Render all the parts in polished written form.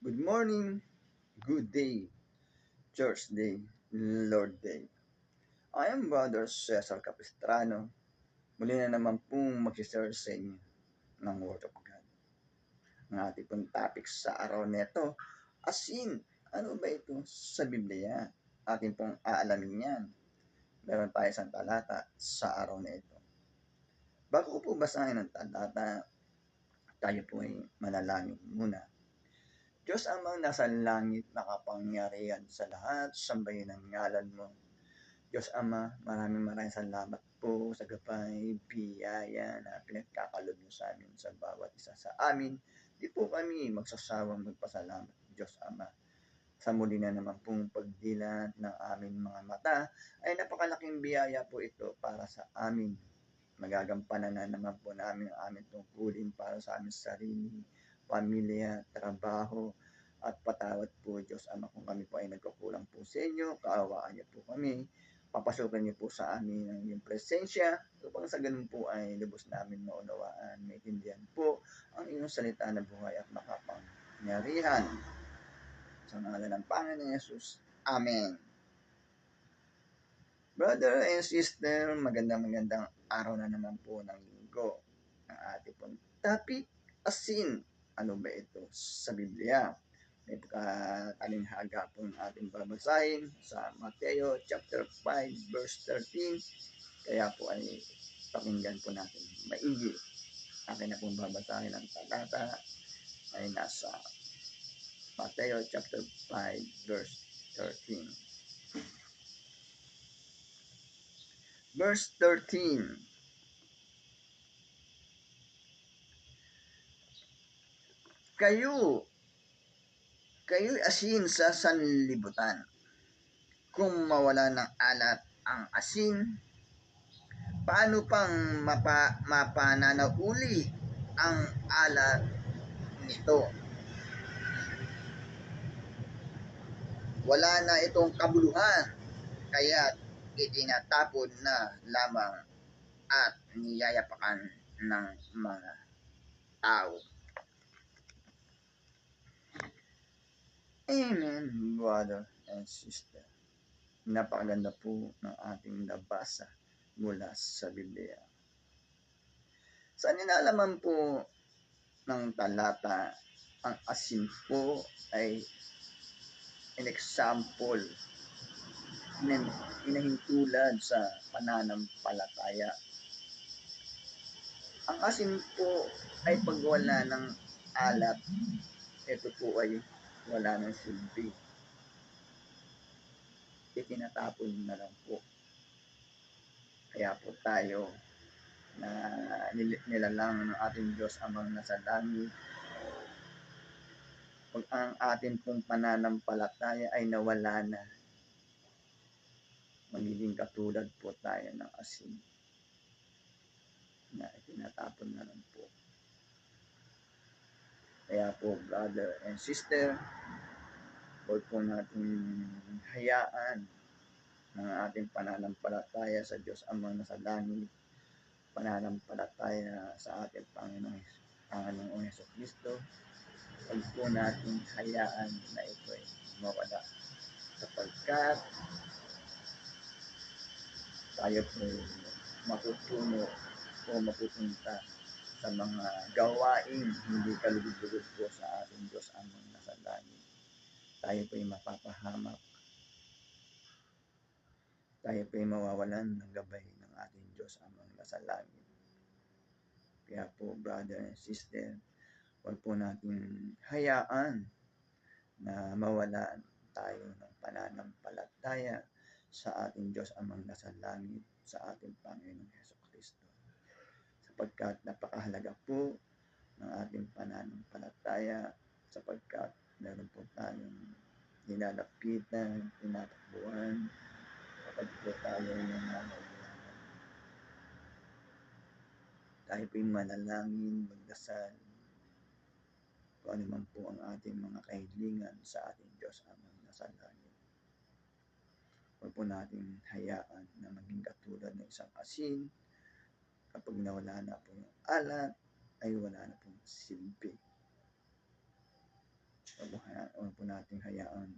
Good morning, good day, Church Day, Lord Day. I am Brother Cesar Capistrano. Muli na naman pong mag-share sa inyo ng Word of God. Ang ating pong topic sa araw neto, asin. Ano ba ito sa Biblia? Ating pong aalamin yan. Meron tayo isang talata sa araw na ito. Bago ko po basahin ang talata, tayo po ay manalangin muna. Diyos amang nasa langit, nakapangyarihan sa lahat, sambahin ang ngalan mo. Diyos Ama, maraming salamat po sa gabay, biyaya na pinagkakalob niyo sa amin sa bawat isa sa amin. Di po kami magsasawang magpasalamat, Diyos Ama. Sa muli na naman pong pagdilat ng aming mga mata, ay napakalaking biyaya po ito para sa amin. Magagampanan na naman po namin ang aming tungkulin para sa aming sarili, pamilya, trabaho, at patawad po, Diyos Ama, kung kami po ay nagkukulang po sa inyo, kaawaan niyo po kami, papasukin niyo po sa amin ang iyong presensya, upang sa ganun po ay lubos namin maunawaan, maintindihan po ang iyong salita na buhay at makapangyarihan. Sa ngalan ng Panginoon Yesus. Amen. Brother and sister, magandang araw na naman po ng linggo. Ang ating pong topic, asin. Ano ba ito sa Biblia? May talinghaga po ng ating babasahin sa Mateo chapter 5 verse 13. Kaya po ay pakinggan po natin maigi. Akin na pong babasahin ang talata ay nasa Mateo chapter 5 verse 13. Verse 13. Kayo asin sa sanlibutan. Kung mawala ng alat ang asin, paano pang mapananauli ang alat nito? Wala na itong kabuluhan, kaya itinatapon na lamang at niyayapakan ng mga tao. Amen, brother and sister. Napakaganda po ng ating nabasa mula sa Biblia. Sa nilalaman po ng talata, ang asin po ay an example, inahintulad sa pananampalataya. Ang asin po ay pagwala ng alat, ito po ay wala ng silbi. Itinatapon na lang po. Kaya po tayo na nilalang ng ating Diyos amang nasa langit, pag ang ating pong pananampalataya ay nawala na, magiging katulad po tayo ng asin na itinatapon na lang po. Kaya po, brother and sister, huwag po natin hayaan ng ating pananampalataya sa Diyos amang nasa langit, pananampalataya sa ating Panginoong Jesucristo. Huwag po natin hayaan na ito ay mawala, sapagkat tayo po matutuno o mapupunta sa mga gawaing hindi kalugod-lugod po sa ating Diyos amang nasa langit. Tayo po ay mapapahamak. Tayo po ay mawawalan ng gabay ng ating Diyos amang nasa langit. Kaya po, brother and sister, huwag po natin hayaan na mawalan tayo ng pananampalataya sa ating Diyos amang nasa langit, sa ating Panginoong Jesucristo. Sapagkat napakahalaga po ng ating pananampalataya, sapagkat meron po tayong nilalapitan, tinatakbuhan, kapag po tayo nangangailangan. Tayo po'y manalangin, magdasal, kung ano man po ang ating mga kahilingan sa ating Diyos amang nasa langit. Huwag po natin hayaan na maging katulad ng isang asin. Kapag nawala na po yung alat, ay wala na pong silbi. Huwag po Huwag po nating hayaan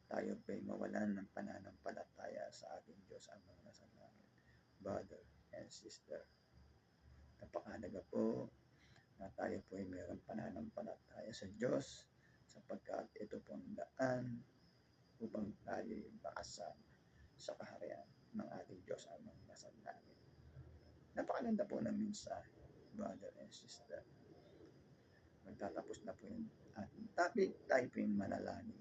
tayo pa'y mawalan ng pananampalataya sa ating Diyos amang nasa langit. Brother and sister, napakahalaga po na tayo po ay mayroong pananampalataya sa Diyos sapagkat ito po ang daan upang tayo makasama sa kaharian ng ating Diyos amang nasa langit. Napakaganda po ng mensahe, brother and sister. Magtatapos na po yung ating topic, tayo po yung manalangin.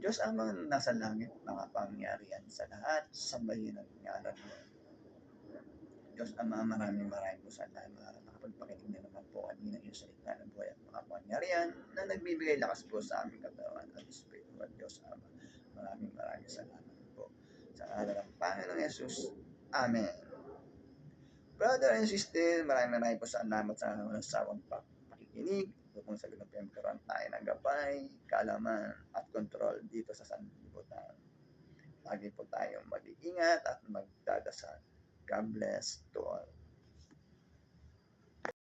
Diyos amang nasa langit, makapangyarihan sa lahat, sambahin ang ngalan mo. Diyos Ama, maraming po salamat. Nakapagpakinig na naman po kanina yung salita ng buhay at makapangyarihan na nagbibigay lakas po sa aming katawan at espiritual. Diyos Ama, maraming salamat po. Sa ngalan ng Panginoong Yesus. Amen. Brother and sister, maraming po salamat sa walang sawang pakikinig. Kung sa ganun po magkaroon tayo ng gabay, kaalaman at kontrol dito sa sanlibutan. Lagi po tayong mag-iingat at magdadasal. God bless to all.